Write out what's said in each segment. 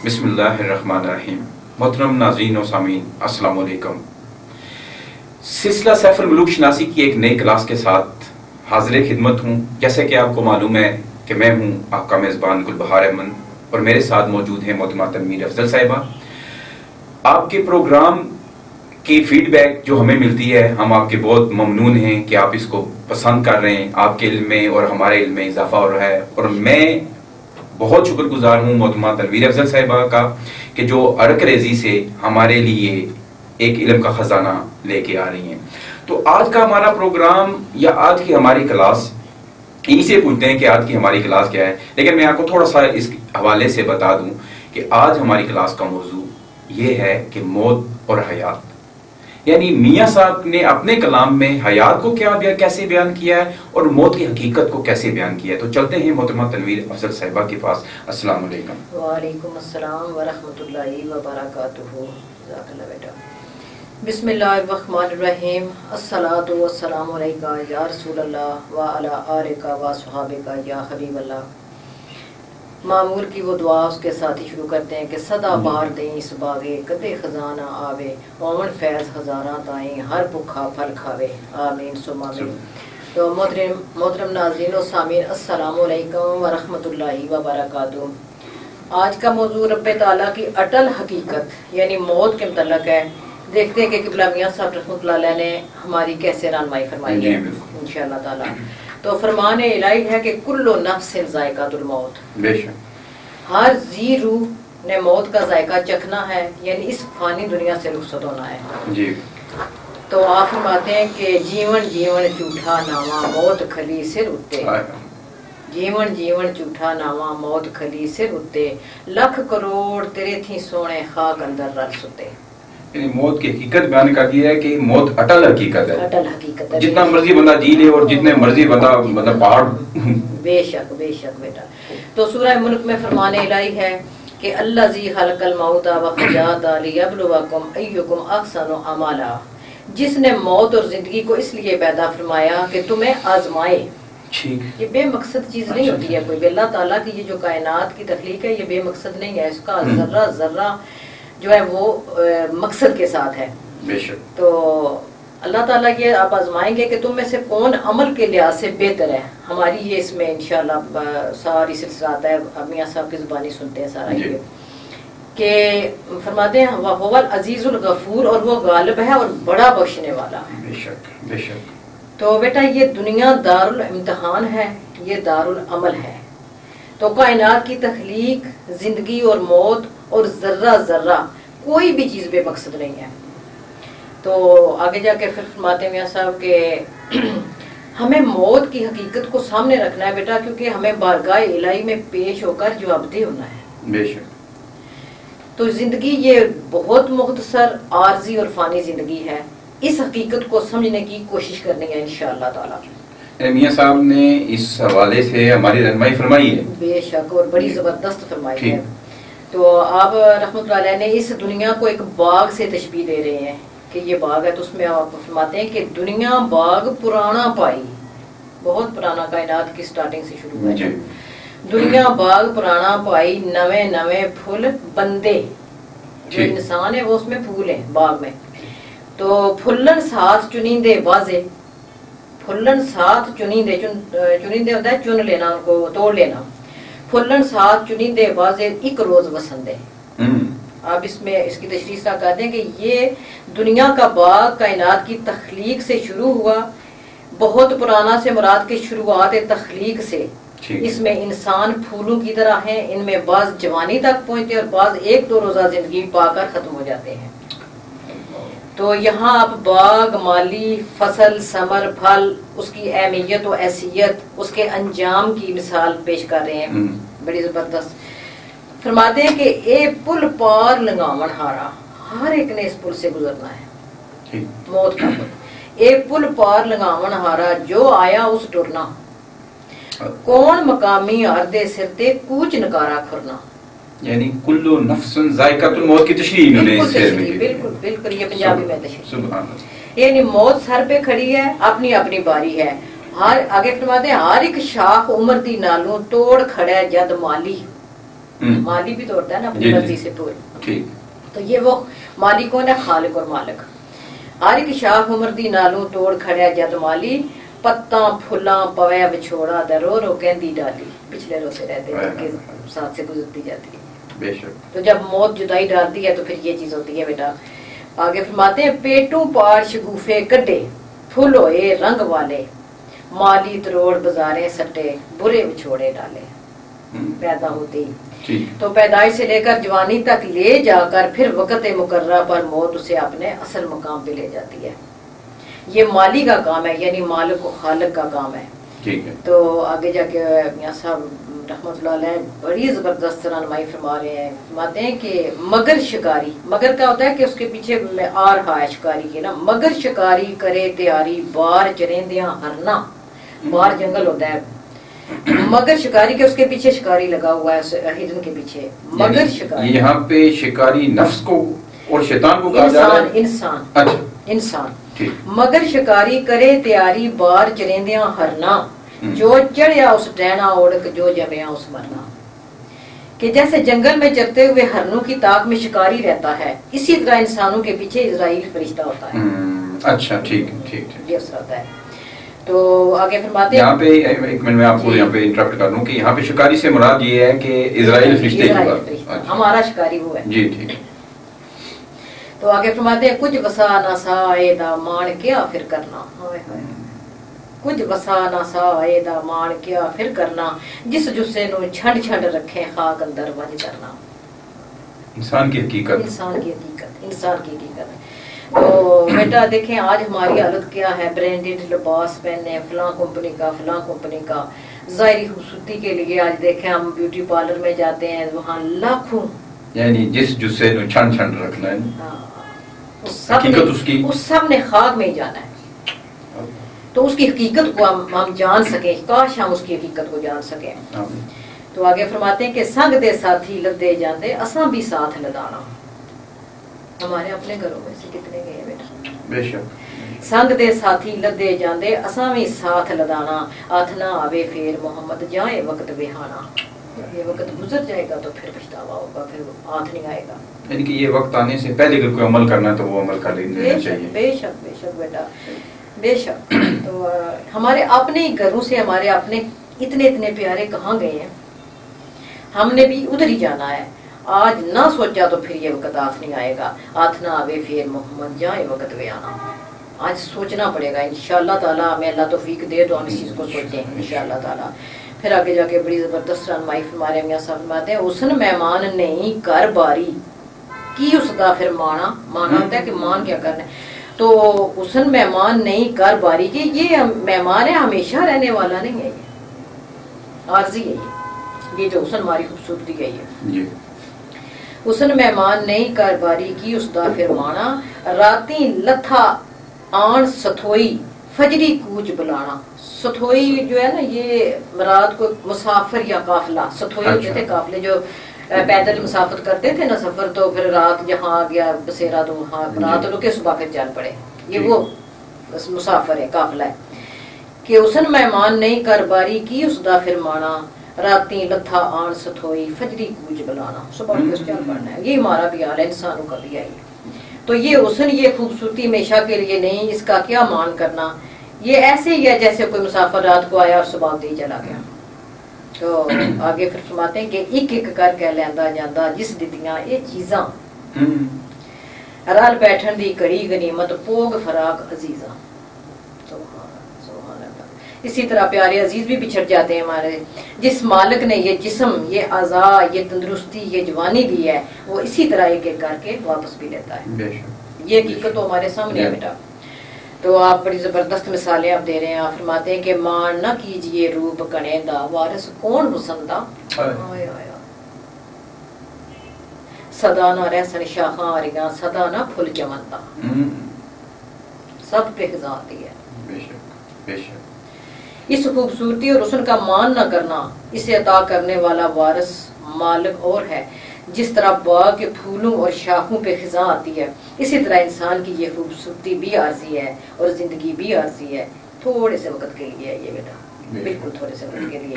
بسم اللہ الرحمن الرحیم. محترم ناظرین و سامعین السلام علیکم. سلسلہ سیف الملوک شناسی کی ایک نئی کلاس کے ساتھ حاضر خدمت ہوں. جیسے کہ آپ کو معلوم ہے کہ میں ہوں آپ کا میزبان گلبہار احمد اور میرے ساتھ موجود ہیں محترمہ تنویر افضل صاحبہ. آپ کے پروگرام کی فیڈ بیک جو ہمیں ملتی ہے ہم آپ کے بہت ممنون ہیں کہ آپ اس کو پسند کر رہے ہیں. آپ کے علم میں اور ہمارے علم میں اضافہ ہو رہا ہے اور میں بہت شکر گزار ہوں محترمہ تنویر افضل صاحبہ کا کہ جو عرق ریزی سے ہمارے لیے ایک علم کا خزانہ لے کے آ رہی ہیں. تو آج کا ہمارا پروگرام یا آج کی ہماری کلاس انہی سے پوچھتے ہیں کہ آج کی ہماری کلاس کیا ہے، لیکن میں آپ کو تھوڑا سا اس حوالے سے بتا دوں کہ آج ہماری کلاس کا موضوع یہ ہے کہ موت اور حیات. یعنی میاں صاحب نے اپنے کلام میں حیات کو کیسے بیان کیا ہے اور موت کی حقیقت کو کیسے بیان کیا ہے. تو چلتے ہیں محترمہ تنویر افضل صاحبہ کے پاس. السلام علیکم. وعلیکم السلام ورحمۃ اللہ وبرکاتہ. جزاک اللہ بیٹا. بسم اللہ الرحمن الرحیم. الصلاۃ والسلام علیکہ یا رسول اللہ وعلی آلک واصحابک یا حبیب اللہ. معمول کی وہ دعا اس کے ساتھ ہی شروع کرتے ہیں کہ صدا بہار دیں اس باغے کدے خزانہ آوے اومن فیض ہزاراں تائیں ہر بھکھا پھل کھاوے آمین ثم آمین. تو محترم ناظرین و سامعین السلام علیکم ورحمۃ اللہ وبرکاتہ. آج کا موضوع رب تعالیٰ کی اٹل حقیقت یعنی موت کے متعلق ہے. دیکھتے ہیں کہ قبلہ میاں صاحب رحمۃ اللہ علیہ نے ہماری کیسے رہنمائی فرمائی ہے انشاءاللہ تعالیٰ. تو فرمان الہی ہے کہ کل نفس ذائقۃ الموت، بے شک ہر ذی روح نے موت کا ذائقہ چکھنا ہے، یعنی اس فانی دنیا سے رخصت ہونا ہے. جی. تو آپ فرماتے ہیں کہ جیون جیون جھوٹا ناواں موت کھلی سر اتے، جیون جیون جھوٹا ناواں موت کھلی سر اتے، لکھ کروڑ تیرے تھی سونے خاک اندر رل ستے. یعنی موت کی حقیقت بیان کر دیا ہے کہ موت اٹل حقیقت ہے. اٹل حقیقت ہے. جتنا مرضی بندہ جی لے اور جتنے مرضی بندہ مطلب پہاڑ. بے شک بیٹا. تو سورہ ملک میں فرمان الہی ہے کہ الذی خلق الموت والحیات لیبلوکم ایکم احسن عملا، جس نے موت اور زندگی کو اس لیے پیدا فرمایا کہ تمہیں آزمائے. یہ بے مقصد چیز نہیں ہوتی ہے کوئی. اللہ تعالیٰ کی یہ جو کائنات کی تخلیق ہے یہ بے مقصد نہیں ہے. اس کا ذرہ ذرہ جو ہے وہ مقصد کے ساتھ ہے. بے شک. تو اللہ تعالیٰ یہ آپ آزمائیں گے کہ تم میں سے کون عمل کے لحاظ سے بہتر ہے. ہماری یہ اس میں انشاءاللہ ساری سلسلہ آتا ہے، میاں صاحب کی زبانی سنتے ہیں سارا یہ کہ فرماتے ہیں وہ العزیز الغفور، اور وہ غالب ہے اور بڑا بخشنے والا. بے شک بے شک. تو بیٹا یہ دنیا دار الامتحان ہے، یہ دار العمل ہے. تو کائنات کی تخلیق، زندگی اور موت اور ذرہ ذرہ کوئی بھی چیز بے مقصد نہیں ہے. تو آگے جا کے پھر فرماتے ہیں میاں صاحب کہ ہمیں موت کی حقیقت کو سامنے رکھنا ہے بیٹا، کیونکہ ہمیں بارگاہ الہی میں پیش ہو کر جوابدہ ہونا ہے. بے شک. تو زندگی یہ بہت مختصر عارضی اور فانی زندگی ہے. اس حقیقت کو سمجھنے کی کوشش کرنی ہے انشاءاللہ تعالیٰ. میاں صاحب نے اس حوالے سے ہماری رہنمائی فرمائی ہے. بے شک، اور بڑی زبردست فرمائی ہے. تو آپ رحمۃ اللہ علیہ نے اس دنیا کو ایک باغ سے تشبیہ دے رہے ہیں کہ یہ باغ ہے. تو اس میں آپ فرماتے ہیں کہ دنیا باغ پرانا پائی، بہت پرانا کائنات کی سٹارٹنگ سے شروع ہے. دنیا باغ پرانا پائی نوے نوے پھول بندے، جو انسان ہے وہ اس میں پھول ہیں باغ میں. تو پھلن ساتھ چنیندے واضح، پھلن ساتھ چنیندے، چنیندے ہوتا ہے چن لینا، ان کو توڑ لینا. پھلن ساتھ چنیندے واضح ایک روز وسندے. آپ اس میں اس کی تشریح سے کہتے ہیں کہ یہ دنیا کا باغ کائنات کی تخلیق سے شروع ہوا. بہت پرانا سے مراد کی شروعات تخلیق سے. اس میں انسان پھولوں کی طرح ہیں، ان میں بعض جوانی تک پہنچتے اور بعض ایک دو روزہ زندگی پا کر ختم ہو جاتے ہیں. تو یہاں آپ باغ، مالی، فصل، ثمر، پھل، اس کی اہمیت و حیثیت، اس کے انجام کی مثال پیش کر رہے ہیں. بڑی زبردست فرماتے ہیں کہ اے پل پار لنگاون ہارا، ہر ایک نے اس پل سے گزرنا ہے، موت کا پل. اے پل پار لنگاون ہارا جو آیا اس ٹرنا، کون مقامی آردے سرتے کوچ نکارا کھرنا. یعنی کلو نفس ذائقۃ الموت کی تشریح انہوں نے اس میں کی. بالکل بالکل یہ پنجابی میں تشریح. سبحان اللہ. یعنی موت سر پہ کھڑی ہے، اپنی اپنی باری ہے. ہر آگے فرماتے ہیں ہر ایک شاخ عمر دی نالوں توڑ کھڑا ہے جد مالی. مالی بھی تو ہوتا ہے نا اپنی مرضی سے پور. تو یہ وہ مالی کون ہے؟ خالق اور مالک. ہر ایک شاخ عمر دی نالوں توڑ کھڑیا جد مالی پتاں پھلاں پویا بچھوڑا درو رو کہندی ڈالی. پچھلے رو سے رہتے ہیں کہ ساتھ سے گزرتی جاتی ہے. تو جب موت جدائی ڈالتی ہے تو پھر یہ چیز ہوتی ہے بیٹا. آگے فرماتے ہیں پیٹوں پار شگوفے کڈے پھول ہوئے رنگ والے مالی تروڑ بازاریں سٹے برے بچھوڑے ڈالے. پیدا ہوتی تو پیدائش سے لے کر جوانی تک لے جا کر پھر وقت مقررہ پر موت اسے اپنے اصل مقام پہ لے جاتی ہے. یہ مالی کا کام ہے یعنی مالک و خالق کا کام ہے. تو آگے جا کے میاں صاحب رحمۃ اللہ علیہ بڑی زبردست رہنمائی فرما رہے ہیں. فرماتے ہیں کہ مگر شکاری، مگر کا ہوتا ہے کہ اس کے پیچھے آ رہا ہے شکاری کی نا. مگر شکاری کرے تیاری بار چرندیاں ہرنا. بار جنگل ہوتا ہے، مگر شکاری کے اس کے پیچھے شکاری لگا ہوا ہے ہرن کے پیچھے. مگر شکاری یہاں پہ شکاری نفس کو اور شیطان کو کہا جا رہا ہے. انسان انسان مگر شکاری کرے تیاری بار چرندیاں ہرنا جو چڑھیا اس ڈینا اوڑک جو جمیا اس مرنا. کہ جیسے جنگل میں چرتے ہوئے ہرنوں کی طاق میں شکاری رہتا ہے اسی طرح انسانوں کے پیچھے اسرائیل فرشتہ ہوتا ہے. اچھا ٹھیک یہ اس ہوتا ہے. تو آگے فرماتے ہیں یہاں پہ ایک منٹ میں آپ کو یہاں پہ انٹرپٹ کر لوں کہ یہاں پہ شکاری سے مراد یہ ہے کہ اسرائیل فرشتے کی بات. ہمارا شکاری وہ ہے. جی ٹھیک. تو آگے فرماتے ہیں کچھ وسا نہ سا اے دا مان کیا پھر کرنا. کچھ وسا نہ سا اے دا مان کیا پھر کرنا جس جسے نو چھنڈ چھنڈ رکھے خاک اندر ونج کرنا. انسان کی حقیقت. تو بیٹا دیکھیں آج ہماری حالت کیا ہے. برینڈڈ لباس پہنے فلاں کمپنی کا ظاہری خوبصورتی کے لیے. آج دیکھیں ہم بیوٹی پارلر میں جاتے ہیں وہاں لاکھوں یعنی جس جسے نو چھنڈ چھنڈ رکھنا ہے. حقیقت اس سب نے خاک میں ہی جانا ہے. تو اس کی حقیقت کو ہم جان سکیں. کاش ہم اس کی حقیقت کو جان سکیں. تو آگے فرماتے ہیں کہ سنگ دے ساتھی لدے جاندے اساں بھی ساتھ لدانا. ہمارے اپنے گھروں میں سے کتنے گئے ہیں بیٹا. بے شک. سنگ دے ساتھی لدے جاندے اساں بھی ساتھ لدانا آتھنا آوے پھر محمد جائے وقت بہانا. یہ وقت گزر جائے گا تو پھر پچھتاوا ہوگا پھر ہاتھ نہیں آئے گا. یعنی کہ یہ وقت آنے سے پہلے اگر کوئی عمل کرنا ہے تو وہ عمل کر لینا چاہیے. بے شک بیٹا بے شک. تو ہمارے اپنے گھروں سے ہمارے اپنے اتنے پیارے کہاں گئے ہیں. ہم نے بھی ادھر ہی جانا ہے. آج نہ سوچا تو پھر یہ وقت ہاتھ نہیں آئے گا. آتھنا آوے پھر محمد جائے وقت بے آنا. آج سوچنا پڑے گا انشاءاللہ تعالیٰ. ہمیں اللہ توفیق دے تو ہم اس چیز کو سوچیں انشاءاللہ تعالیٰ. پھر آگے جا کے بڑی زبردست رہنمائی فرمارے میاں صاحب فرماتے ہیں حسن مہمان نہیں کر باری کی اس کا پھر مانا ہوتا ہے کہ مان کیا کرنا ہے. تو حسن مہمان نہیں کر باری کی. یہ مہمان ہے ہمیشہ رہنے والا نہیں ہے. یہ عارضی ہے. یہ جو حسن ہماری خوبصورتی ہے یہ حسن مہمان نہیں کر باری کی اس دا پھر مانا راتی لتھا آن ستھوئی فجری کوچ بلانا. ستھوئی جو ہے نا یہ مراد کو مسافر یا قافلہ. ستھوئی ہوتے تھے قافلے جو پیدل مسافت کرتے تھے نا سفر. تو پھر رات جہاں آ گیا بسیرا تو وہاں رات رکے صبح پھر چل پڑے. یہ وہ مسافر ہے قافلہ ہے. کہ حسن مہمان نہیں کر باری کی اس دا پھر مانا راتی لتھا آن ستھوئی فجری کوچ بلانا. صبح پھر چل پڑنا ہے. یہ ہمارا بھی حال ہے انسانوں کا بھی ہے. تو یہ حسن یہ خوبصورتی ہمیشہ کے لیے نہیں. اس کا کیا مان کرنا. یہ ایسے ہی ہے جیسے کوئی مسافر رات کو آیا اور صبح دے چلا گیا. تو آگے پھر فرماتے ہیں کہ ایک ایک کر کے لیندا جاندا جس دتیاں یہ چیزاں رل بیٹھن دی کڑی غنیمت پوگ فراق عزیزاں. اسی طرح پیارے عزیز بھی بچھڑ جاتے ہیں ہمارے. جس مالک نے یہ جسم یہ اعضاء یہ تندرستی یہ جوانی دی ہے وہ اسی طرح ایک ایک کر کے واپس بھی لیتا ہے. یہ حقیقت تو ہمارے سامنے ہے بیٹا. تو آپ بڑی زبردست مثالیں آپ دے رہے ہیں. آپ فرماتے ہیں کہ مان نہ کیجئے روپ کنے دا وارث کون حسن دا صدا نہ رہسن شاخاں آریاں صدا نہ پھل چمن دا. سب پہ خزاں آتی ہے. اس خوبصورتی اور حسن کا مان نہ کرنا اسے عطا کرنے والا وارث مالک اور ہے. جس طرح باغ کے پھولوں اور شاخوں پہ خزاں آتی ہے اسی طرح انسان کی یہ خوبصورتی بھی عارضی ہے اور زندگی بھی عارضی ہے. تھوڑے سے وقت کے لیے ہے یہ بیٹا. بالکل تھوڑے سے وقت کے لیے.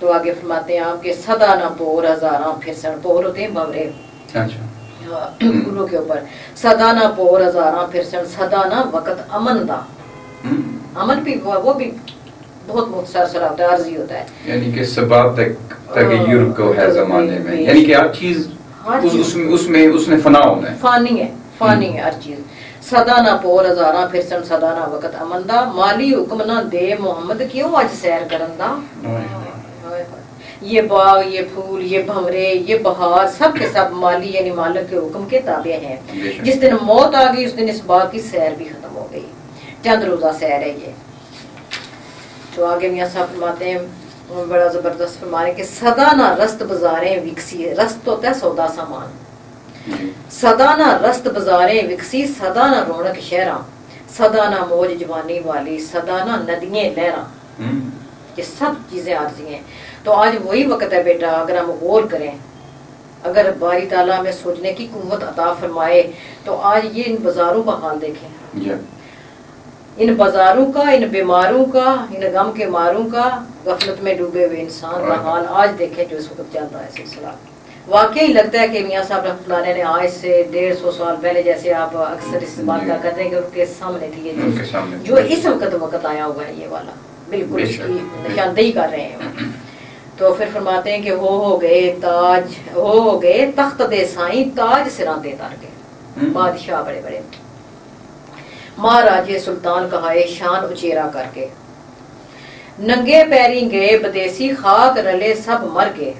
تو آگے فرماتے ہیں آپ کے صدا نہ پور ہزاراں پھرسن، پور ہوتے ہیں بورے پھولوں کے اوپر، صدا نہ پور ہزاراں پھرسن صدا نہ وقت امن دا. امن بھی وہ بھی بہت مختصر سرا ہوتا ہے، عارضی ہوتا ہے، یعنی کہ سبات تک تغیر کو ہے زمانے میں، یعنی کہ ہر چیز اس نے فنا ہونا ہے، فانی ہے ہر چیز. صدا نہ پور ہزاراں پھرسن صدا نہ وقت امن دا، مالی حکم نہ دے محمد کیوں اج سیر کرن دا. یہ باغ، یہ پھول، یہ بھنورے، یہ بہار سب کے سب مالی یعنی مالک کے حکم کے تابع ہیں. جس دن موت آ گئی اس دن اس باغ کی سیر بھی ختم ہو گئی. چند روزہ سیر ہے یہ. تو آگے میاں صاحب فرماتے ہیں بڑا زبردست فرمانے کہ صدا نہ رست بازاریں وکسی، رست ہوتا ہے سودا سامان، صدا نہ رست بازاریں وکسی صدا نہ رونق شہراں، صدا نہ موج جوانی والی صدا نہ ندییں لہراں. یہ سب چیزیں عارضی ہیں. تو آج وہی وقت ہے بیٹا، اگر ہم غور کریں، اگر باری تعالیٰ ہمیں سوچنے کی قوت عطا فرمائے تو آج یہ ان بازاروں کا حال دیکھیں، ان بازاروں کا، ان بیماروں کا، ان غم کے ماروں کا، غفلت میں ڈوبے ہوئے انسان کا حال آج دیکھیں جو اس وقت چل رہا ہے سلسلہ. واقعی لگتا ہے کہ میاں صاحب رحمۃ اللہ علیہ نے آج سے 150 سال پہلے، جیسے آپ اکثر اس بات کا کرتے ہیں کہ ان کے سامنے تھی یہ چیز، جو اس وقت آیا ہوا ہے یہ والا، بالکل اس کی نشاندہی کر رہے ہیں. تو پھر فرماتے ہیں کہ ہو گئے تخت دے سائیں تاج سراں دے تر کے، بادشاہ بڑے بڑے مہاراجے سلطان کہائے شان اچیرا کر کے، ننگے پیری گئے بدیسی خاک رلے سب مر کے،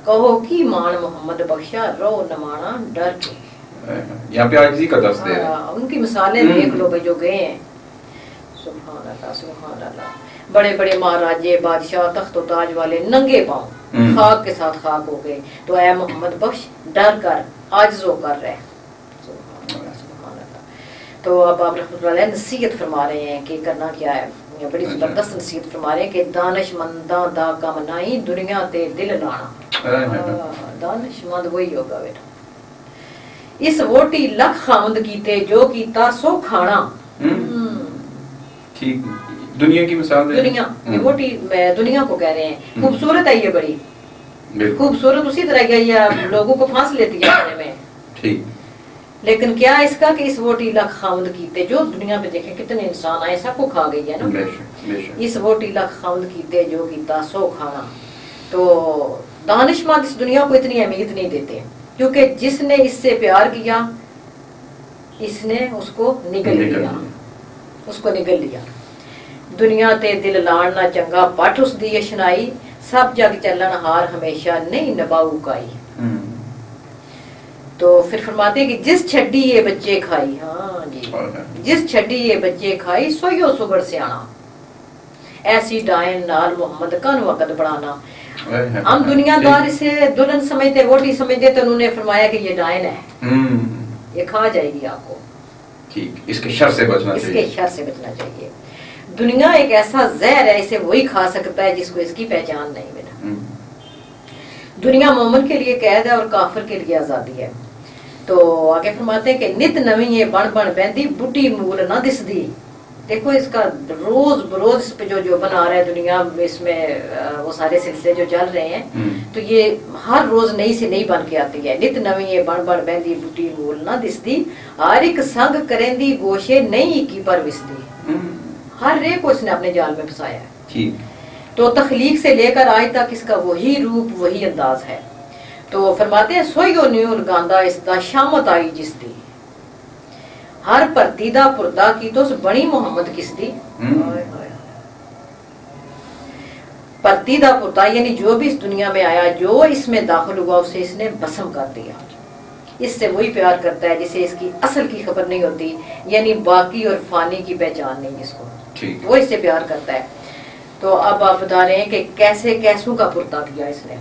کہو کی مان محمد بخشا رو نمانا ڈر کے. یہاں پہ عاجزی کا درس دے رہے ہیں. ان کی مثالیں دیکھ لو جو گئے ہیں. سبحان اللہ سبحان اللہ. بڑے بڑے مہاراجے بادشاہ تخت و تاج والے ننگے پاؤں خاک کے ساتھ خاک ہو گئے. تو اے محمد بخش ڈر کر عاجز ہو کر رہے. تو اب آپ رحمۃ اللہ علیہ نصیحت فرما رہے ہیں کہ کرنا کیا ہے. بڑی زبردست نصیحت فرما رہے ہیں کہ دانش منداں دا کم نائی دنیا تے دل لانا. دانش مند وہی ہوگا بیٹا. اس ووٹی لکھ خامد کیتے جو کیتا سو کھانا. ٹھیک، دنیا کی مثال دنیا ووٹی دنیا کو کہہ رہے ہیں. خوبصورت ہے یہ، بڑی خوبصورت اسی طرح کی یہ لوگوں کو پھانس لیتی ہے کھانے میں. ٹھیک، لیکن کیا اس کا کہ اس ووٹی لکھ خامد کیتے، جو دنیا پہ دیکھیں کتنے انسان آئے سب کو کھا گئی ہے نا. اس ووٹی لکھ خامد کیتے جو کیتا سو کھانا. تو دانش مند اس دنیا کو اتنی اہمیت نہیں دیتے، کیونکہ جس نے اس سے پیار کیا اس نے اس کو نگل لیا. دنیا تے دل لاڑنا چنگا پٹ اس دی اشنائی، سب جگ چلن ہار ہمیشہ نہیں نباؤ کائی. تو پھر فرماتے ہیں کہ جس چھڈی یہ بچے کھائی، ہاں جی، جس چھڈی یہ بچے کھائی سوئیو سگڑ سے آنا، ایسی ڈائن نال محمد کن وقت بڑھانا. ہم دنیا دار اسے دلہن سمجھتے، ووٹی سمجھتے، تو انہوں نے فرمایا کہ یہ ڈائن ہے، یہ کھا جائے گی آپ کو. اس کے شر سے بچنا چاہیے، اس کے شر سے بچنا چاہیے. دنیا ایک ایسا زہر ہے، اسے وہی کھا سکتا ہے جس کو اس کی پہچان نہیں ملا. دنیا مومن کے لیے قید ہے اور کافر کے لیے آزادی ہے. تو آگے فرماتے ہیں کہ نت نویں یہ بن بن بہندی بڈھی مول نہ دسدی. دیکھو اس کا روز بروز اس پہ جو بنا رہا ہے دنیا، اس میں وہ سارے سلسلے جو چل رہے ہیں، تو یہ ہر روز نئی سے نئی بن کے آتی ہے. نت نویں یہ بن بن بہندی بڈھی مول نہ دسدی، ہر ایک سنگ کریندی گوشے نہیں کی پر وسدی. ہر ایک کو اس نے اپنے جال میں پھنسایا ہے. تو تخلیق سے لے کر آج تک اس کا وہی روپ وہی انداز ہے. تو فرماتے ہیں سوئیو نیو گاندا اس دا شامت آئی جس دی، ہر پرتیدہ پردہ کی تو بڑی محمد کس دی. پرتیدہ پردہ یعنی جو بھی اس دنیا میں آیا، جو اس میں داخل ہوا، اسے اس نے بسم کر دیا. اس سے وہی پیار کرتا ہے جسے اس کی اصل کی خبر نہیں ہوتی، یعنی باقی اور فانی کی پہچان نہیں جس کو، وہ اس سے پیار کرتا ہے. تو اب آپ بتا رہے ہیں کہ کیسے کیسوں کا پردہ کیا اس نے.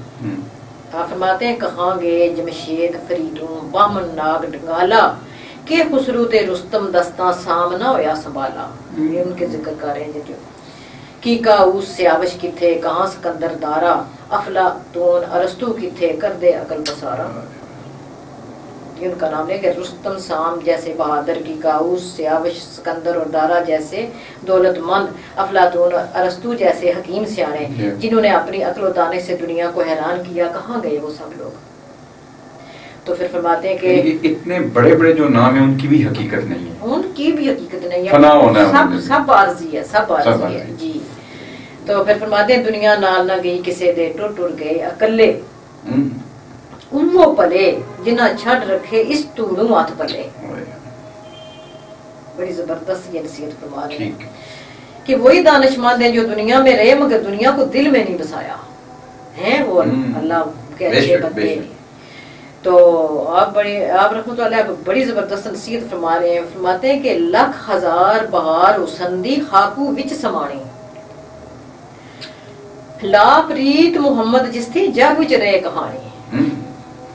آپ فرماتے ہیں کہاں گے جمشید فریدوں بامن ناگ ڈنگالا کہ خسرو تے رستم دستاں سامنا ہویا سنبھالا. یہ ان کے ذکر کر رہے ہیں جو کی کاؤس سیاوش کی تھے کہاں سکندر دارا افلاطون ارسطو کی تھے کر دے عقل بسارا. یہ ان کا نام ہے کہ رستم سام جیسے بہادر کی کاؤس، سیاوش سکندر اور دارا جیسے دولت مند، افلاطون ارسطو جیسے حکیم سیانے جنہوں نے اپنی عقل و دانے سے دنیا کو حیران کیا، کہاں گئے وہ سب لوگ؟ تو پھر فرماتے ہیں کہ اتنے بڑے بڑے جو نام ہیں ان کی بھی حقیقت نہیں ہے، ان کی بھی حقیقت نہیں فنا ہونا ہے، سب عارضی ہے، سب عارضی ہے جی۔ تو پھر فرماتے ہیں دنیا نال نہ گئی کسے دے، ٹر ٹر گئے اکلے انہوں پلے جنہ چھڑ رکھے اس توڑوں ہاتھ پلے۔ بڑی زبردست یہ نصیحت فرما رہے ہیں کہ وہی دانش مند ہیں جو دنیا میں رہے مگر دنیا کو دل میں نہیں بسایا ہیں، وہ اللہ کے اچھے بندے۔ تو آپ رحمۃ اللہ بڑی زبردست نصیحت فرما رہے ہیں، فرماتے ہیں کہ لکھ ہزار بہار اسندی خاکو وچ سمانی، لا پریت محمد جس تھی جگ وچ رہے کہانی۔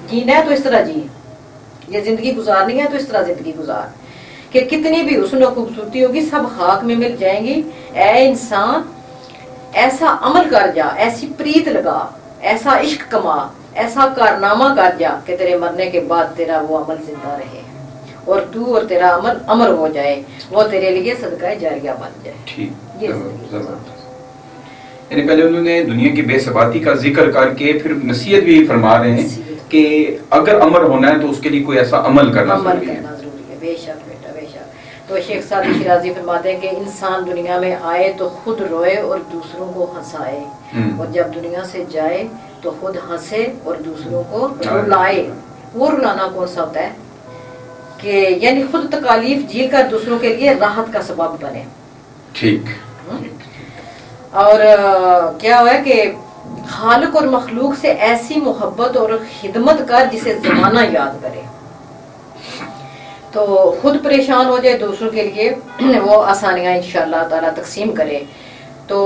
جینا ہے تو اس طرح جی، یہ زندگی گزارنی ہے تو اس طرح زندگی گزار کہ کتنی بھی حسن و خوبصورتی ہوگی سب خاک میں مل جائیں گی۔ اے انسان ایسا عمل کر جا، ایسی پریت لگا، ایسا عشق کما، ایسا کارنامہ کر جا کہ تیرے مرنے کے بعد تیرا وہ عمل زندہ رہے اور تو اور تیرا عمل امر ہو جائے، وہ تیرے لیے صدقہ جاریہ بن جائے۔ یعنی پہلے انہوں نے دنیا کی بے ثباتی کا ذکر کر کے پھر نصیحت بھی فرما رہے ہیں کہ اگر امر ہونا ہے تو اس کے لیے کوئی ایسا عمل کرنا ضروری ہے۔ بے شک بیٹا بے شک۔ تو شیخ سعدی شیرازی فرماتے ہیں کہ انسان دنیا میں آئے تو خود روئے اور دوسروں کو ہنسائے، اور جب دنیا سے جائے تو خود ہنسے اور دوسروں کو رلائے۔ وہ رلانا کون سا ہوتا ہے کہ یعنی خود تکالیف جھیل کر دوسروں کے لیے راحت کا سبب بنے۔ ٹھیک۔ اور کیا ہوا ہے کہ خالق اور مخلوق سے ایسی محبت اور خدمت کر جسے زمانہ یاد کرے، تو خود پریشان ہو جائے دوسروں کے لیے وہ آسانیاں انشاءاللہ تعالی تقسیم کرے۔ تو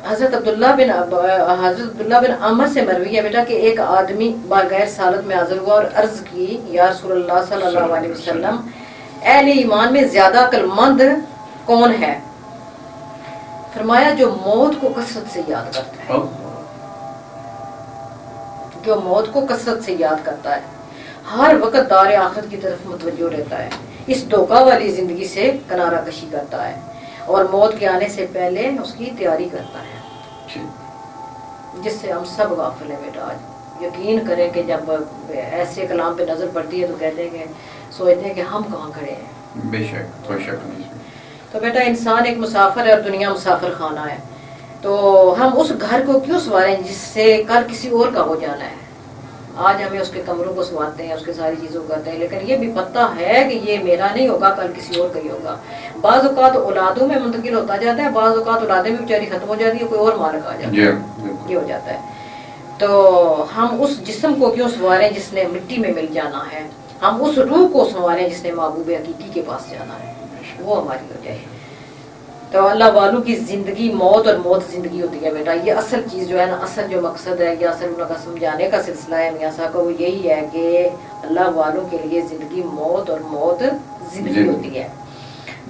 حضرت عبداللہ بن عمر سے مروی ہے بیٹا کہ ایک آدمی بغیر سالت میں حاضر ہوا اور عرض کی یا رسول اللہ صلی اللہ علیہ وسلم اہل ایمان میں زیادہ عقل مند کون ہے؟ فرمایا جو موت کو کثرت سے یاد کرتا ہے، جو موت کو کثرت سے یاد کرتا ہے، ہر وقت دار آخرت کی طرف متوجہ رہتا ہے، اس دھوکہ والی زندگی سے کنارہ کشی کرتا ہے اور موت کے آنے سے پہلے اس کی تیاری کرتا ہے، جس سے ہم سب غافل ہیں بیٹا۔ آج یقین کریں کہ جب ایسے کلام پہ نظر پڑتی ہے تو کہتے ہیں کہ سوچتے ہیں کہ ہم کہاں کھڑے ہیں۔ بے شک، کوئی شک نہیں۔ تو بیٹا انسان ایک مسافر ہے اور دنیا مسافر خانہ ہے، تو ہم اس گھر کو کیوں سواریں جس سے کل کسی اور کا ہو جانا ہے؟ آج ہمیں اس کے کمروں کو سوارتے ہیں، اس کے ساری چیزوں کو کرتے ہیں، لیکن یہ بھی پتہ ہے کہ یہ میرا نہیں ہوگا، کل کسی اور کا ہی ہوگا۔ بعض اوقات اولادوں میں منتقل ہوتا جاتا ہے، بعض اوقات اولادیں بھی بیچاری ختم ہو جاتی ہے، کوئی اور مالک آ جاتا ہے، یہ ہو جاتا ہے۔ تو ہم اس جسم کو کیوں سواریں جس نے مٹی میں مل جانا ہے، ہم اس روح کو سنواریں جس نے محبوب حقیقی کے پاس جانا ہے، وہ ہماری ہو جائے۔ تو اللہ والوں کی زندگی موت اور موت زندگی ہوتی ہے بیٹا۔ یہ اصل چیز جو ہے نا، اصل جو مقصد ہے یا اصل ان کا سمجھانے کا سلسلہ ہے میاں صاحب کا، وہ یہی ہے کہ اللہ والوں کے لیے زندگی موت اور موت زندگی ہوتی ہے۔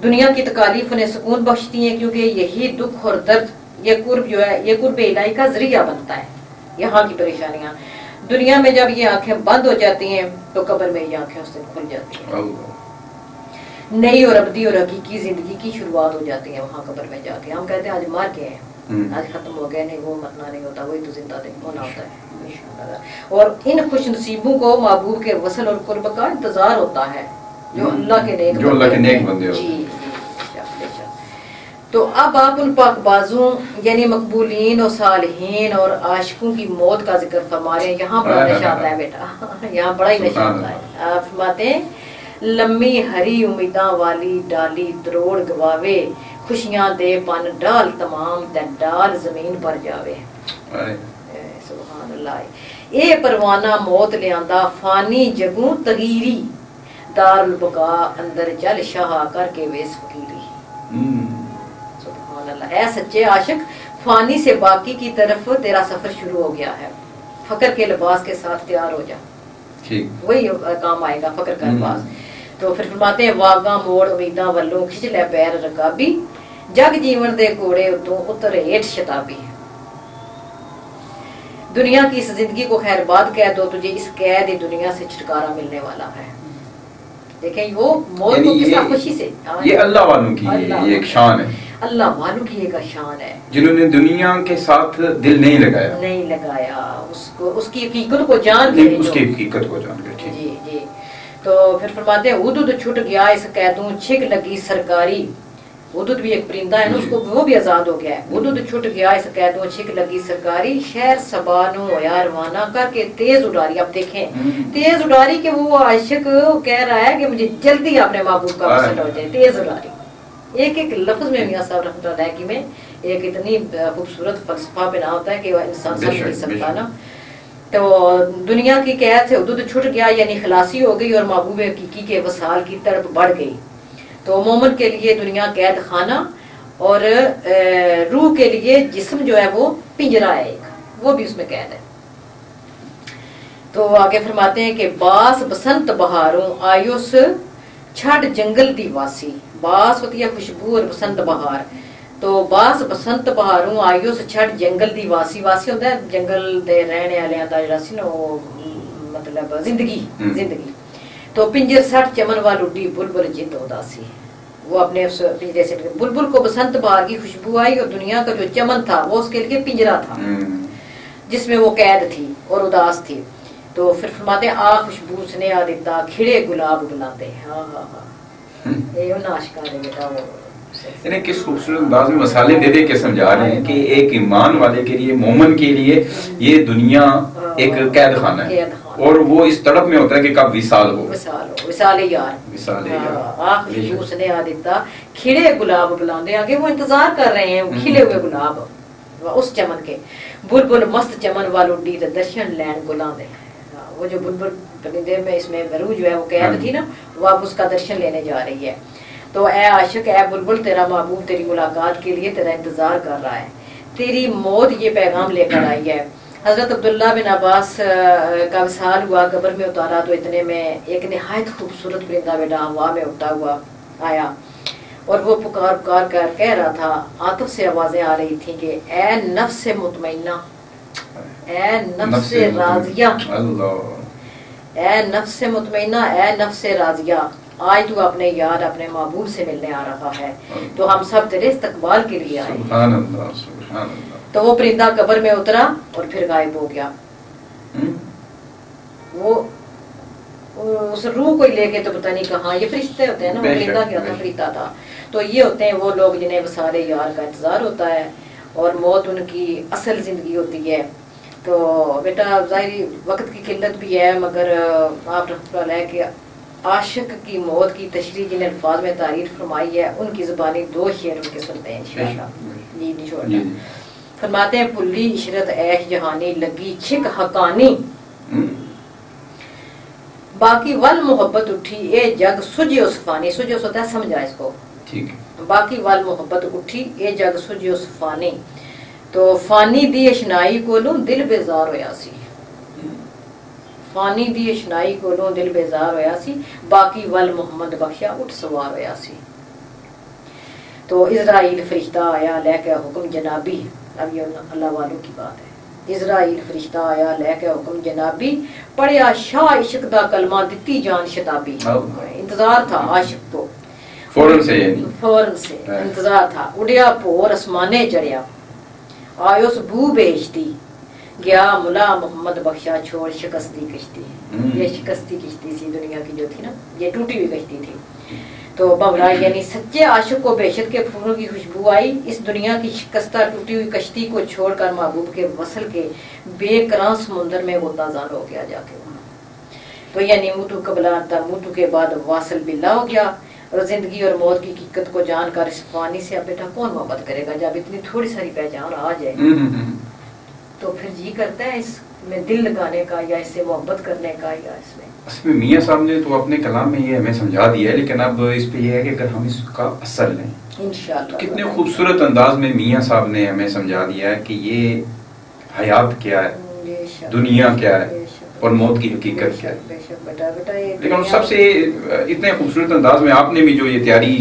دنیا کی تکالیف انہیں سکون بخشتی ہیں کیونکہ یہی دکھ اور درد یہ قرب جو ہے، یہ قرب الہی کا ذریعہ بنتا ہے۔ یہاں کی پریشانیاں دنیا میں جب یہ آنکھیں بند ہو جاتی ہیں تو قبر میں یہ آنکھیں اس سے کھل جاتی ہیں، نئی اور ابدی اور حقیقی زندگی کی شروعات ہو جاتی ہے وہاں قبر میں جا کے۔ ہم کہتے ہیں آج مر گئے ہیں، آج ختم ہو گئے، نہیں وہ مرنا نہیں ہوتا، وہی تو زندہ ہونا ہوتا ہے۔ اور ان خوش نصیبوں کو محبوب کے وصل اور قرب کا انتظار ہوتا ہے جو اللہ کے نیک بندے ہوتے ہیں۔ تو اب آپ ان پاک بازوں یعنی مقبولین اور صالحین اور عاشقوں کی موت کا ذکر فرما رہے ہیں۔ یہاں بڑا نشہ آتا ہے بیٹا، یہاں بڑا ہی نشہ آتا ہے۔ آپ فرماتے ہیں لمی ہری امیداں والی ڈالی دروڑ گواوے، خوشیاں دے پن ڈال تمام تے ڈال زمین پر جاوے۔ سبحان اللہ۔ اے پروانہ موت لیاندا فانی جگوں تغیری، دار البقا اندر چل شاہ کر کے ویس فقیری۔ سبحان اللہ۔ اے سچے عاشق فانی سے باقی کی طرف تیرا سفر شروع ہو گیا ہے، فقر کے لباس کے ساتھ تیار ہو جا، وہی کام آئے گا فقر کا لباس۔ تو پھر فرماتے ہیں واگاں موڑ امیداں ولوں کھچ لے پیر رکابی، جگ جیون دے کوڑے اتوں اتر ہیٹ شتابی۔ دنیا کی اس زندگی کو خیر باد کہہ دو، تجھے اس قید دنیا سے چھٹکارا ملنے والا ہے۔ دیکھیں وہ موت کو کس طرح خوشی سے، یہ اللہ والوں کی یہ ایک شان ہے، اللہ والوں کی ایک شان ہے جنہوں نے دنیا کے ساتھ دل نہیں لگایا، اس کی حقیقت کو جان کے، اس کی حقیقت کو جان کے۔ جی جی۔ تو پھر فرماتے ہیں حدود چھٹ گیا اس قیدوں چھک لگی سرکاری، حدود بھی ایک پرندہ ہے نا، اس کو وہ بھی آزاد ہو گیا ہے۔ حدود چھٹ گیا اس قیدوں چھک لگی سرکاری، شہر سبانو یا روانہ کر کے تیز اڈاری۔ اب دیکھیں تیز اڈاری کہ وہ عاشق کہہ رہا ہے کہ مجھے جلدی اپنے محبوب کا وصل ہو جائے، تیز اڈاری۔ ایک ایک لفظ میں میاں صاحب رحمۃ اللہ کی میں ایک اتنی خوبصورت فلسفہ بنا ہوتا ہے کہ وہ انسان سمجھ نہیں سکتا نا۔ تو دنیا کی قید سے حدود چھٹ گیا یعنی خلاصی ہو گئی اور محبوب حقیقی کے وصال کی تڑپ بڑھ گئی۔ تو مومن کے لیے دنیا قید خانہ اور روح کے لیے جسم جو ہے وہ پنجرا ہے ایک، وہ بھی اس میں قید ہے۔ تو آگے فرماتے ہیں کہ باس بسنت بہاروں آیوس چھٹ جنگل دی واسی، باس ہوتی ہے خوشبو اور بسنت بہار، تو باس بسنت بہاروں آیوس چھٹ جنگل دی واسی، واسی ہوتا ہے جنگل دے رہنے والے دا جڑا سی نا وہ مطلب زندگی۔ تو پنجر سٹ چمن وال اڈی بلبل جد اداسی، وہ اپنے اس پنجرے سے بلبل کو بسنت بہار کی خوشبو آئی اور دنیا کا جو چمن تھا وہ اس کے لیے پنجرا تھا جس میں وہ قید تھی اور اداس تھی۔ تو پھر فرماتے ہیں آ خوشبو سنے آ دیتا کھڑے گلاب بلاتے، ہاں ہاں ہاں یہ ان عاشقاں نے بیٹا وہ یعنی کس خوبصورت انداز میں مثالیں دے دے کے سمجھا رہے ہیں کہ ایک ایمان والے کے لیے، مومن کے لیے یہ دنیا ایک قید خانہ ہے اور وہ اس تڑپ میں ہوتا ہے کہ کب وصال ہو، وصال یار۔ آخ خوشبو نے آ دیتا کھڑے گلاب بلاندے، آگے وہ انتظار کر رہے ہیں کھلے ہوئے گلاب اس چمن کے۔ بلبل مست چمن والو ڈی درشن لین گلاندے، وہ جو بلبل پرندے میں اس میں روح جو ہے وہ قید تھی نا، وہ اب اس کا درشن لینے جا رہی ہے۔ تو اے عاشق اے بلبل تیرا محبوب تیری ملاقات کے لیے تیرا انتظار کر رہا ہے، تیری موت یہ پیغام لے کر آئی ہے۔ حضرت عبداللہ بن عباس کا وصال ہوا، قبر میں اتارا تو اتنے میں ایک نہایت خوبصورت پرندہ بیٹا ہوا میں اڑتا ہوا آیا اور وہ پکار پکار کر کہہ رہا تھا، عاطف سے آوازیں آ رہی تھیں کہ اے نفس مطمئنہ، اے نفس راضیہ، اے نفس مطمئنہ، اے نفس راضیہ، آج تو اپنے یار اپنے محبوب سے ملنے آ رہا ہے، تو ہم سب تیرے استقبال کے لیے آئے۔ سبحان اللہ سبحان اللہ۔ تو وہ پرندہ قبر میں اترا اور پھر غائب ہو گیا۔ وہ اس روح کو لے کے تو پتہ نہیں کہاں، یہ فرشتے ہوتے ہیں نا، وہ پرندہ کیا تھا، فرشتہ تھا۔ تو یہ ہوتے ہیں وہ لوگ جنہیں وصال یار کا انتظار ہوتا ہے اور موت ان کی اصل زندگی ہوتی ہے۔ تو بیٹا ظاہری وقت کی قلت بھی ہے، مگر آپ رحمۃ اللہ علیہ کہ عاشق کی موت کی تشریح جن الفاظ میں تعریف فرمائی ہے، ان کی زبانی دو شعر ان کے سنتے ہیں انشاءاللہ۔ جی نہیں چھوڑنا۔ فرماتے ہیں پلی عشرت عیش جہانی لگی چھک حقانی، باقی ول محبت اٹھی اے جگ سجے اس فانی، سجے اس ہوتا ہے سمجھا اس کو، باقی ول محبت اٹھی اے جگ سجے اس فانی، تو فانی دی اشنائی کولوں دل بیزار ہویا سی، فانی دی اشنائی کولوں دل بیزار ہویا سی، باقی ول محمد بخشا اٹھ سوار ہویا سی۔ تو اسرائیل فرشتہ آیا لے کے حکم جنابی، اب یہ اللہ والوں کی بات ہے، اسرائیل فرشتہ آیا لے کے حکم جنابی، پڑھیا شاہ عشق دا کلمہ دتی جان شتابی۔ انتظار تھا عاشق کو، فوراً سے انتظار تھا، اڑیا پور اسمانے چڑھیا، آیوس بو بیچتی گیا ملا محمد بخشا چھوڑ شکستی کشتی، یہ شکستی کشتی سی دنیا کی جو تھی نا، یہ ٹوٹی ہوئی کشتی تھی۔ تو بمرا یعنی سچے عاشق کو بیشت کے پھولوں کی خوشبو آئی، اس دنیا کی شکستہ ٹوٹی ہوئی کشتی کو چھوڑ کر محبوب کے وصل کے بے کراں سمندر میں وہ تازان ہو گیا جا کے وہاں۔ تو یعنی موتو قبلہ موتو کے بعد واصل باللہ ہو گیا، اور زندگی اور موت کی حقیقت کو جان کر اس فانی سے اب بیٹا کون محبت کرے گا جب اتنی تھوڑی ساری پہچان آ جائے، تو پھر جی کرتا ہے اس میں دل لگانے کا یا اس سے محبت کرنے کا، یا اس میں اصل میں میاں صاحب نے تو اپنے کلام میں یہ ہمیں سمجھا دیا ہے، لیکن اب اس پہ یہ ہے کہ اگر ہم اس کا اثر لیں انشاءاللہ، کتنے خوبصورت انداز میں میاں صاحب نے ہمیں سمجھا دیا ہے کہ یہ حیات کیا ہے، دنیا کیا ہے اور موت کی حقیقت کیا ہے۔ لیکن سب سے اتنے خوبصورت انداز میں آپ نے بھی جو یہ تیاری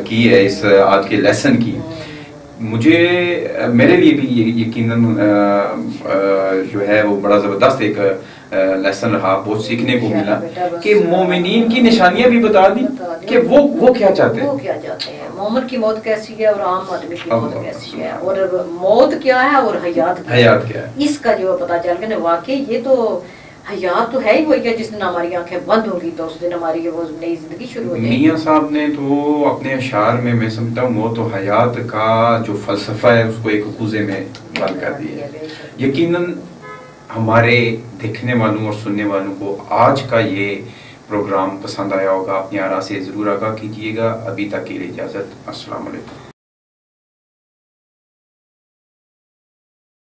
کی ہے اس آج کے لیسن کی، مجھے میرے لیے بھی یقیناً جو ہے وہ بڑا زبردست ایک لیسن رہا، بہت سیکھنے کو ملا کہ مومنین کی نشانیاں بھی بتا دی کہ وہ کیا چاہتے ہیں، مومن کی موت کیسی ہے اور عام آدمی کی موت کیسی ہے، اور موت کیا ہے اور حیات کیا ہے، اس کا جو پتا چل گیا واقعی یہ تو حیات تو ہے ہی وہی ہے جس دن ہماری آنکھیں بند ہوں گی تو اس دن ہماری وہ نئی زندگی شروع ہو جائے گی۔ میاں صاحب نے تو اپنے اشعار میں سمجھتا ہوں موت و حیات کا جو فلسفہ ہے اس کو ایک کوزے میں بند کر دیا ہے۔ یقیناً ہمارے دیکھنے والوں اور سننے والوں کو آج کا یہ پروگرام پسند آیا ہوگا، اپنی آراء سے ضرور آگاہ کیجیے گا۔ ابھی تک کے لیے اجازت، السلام علیکم۔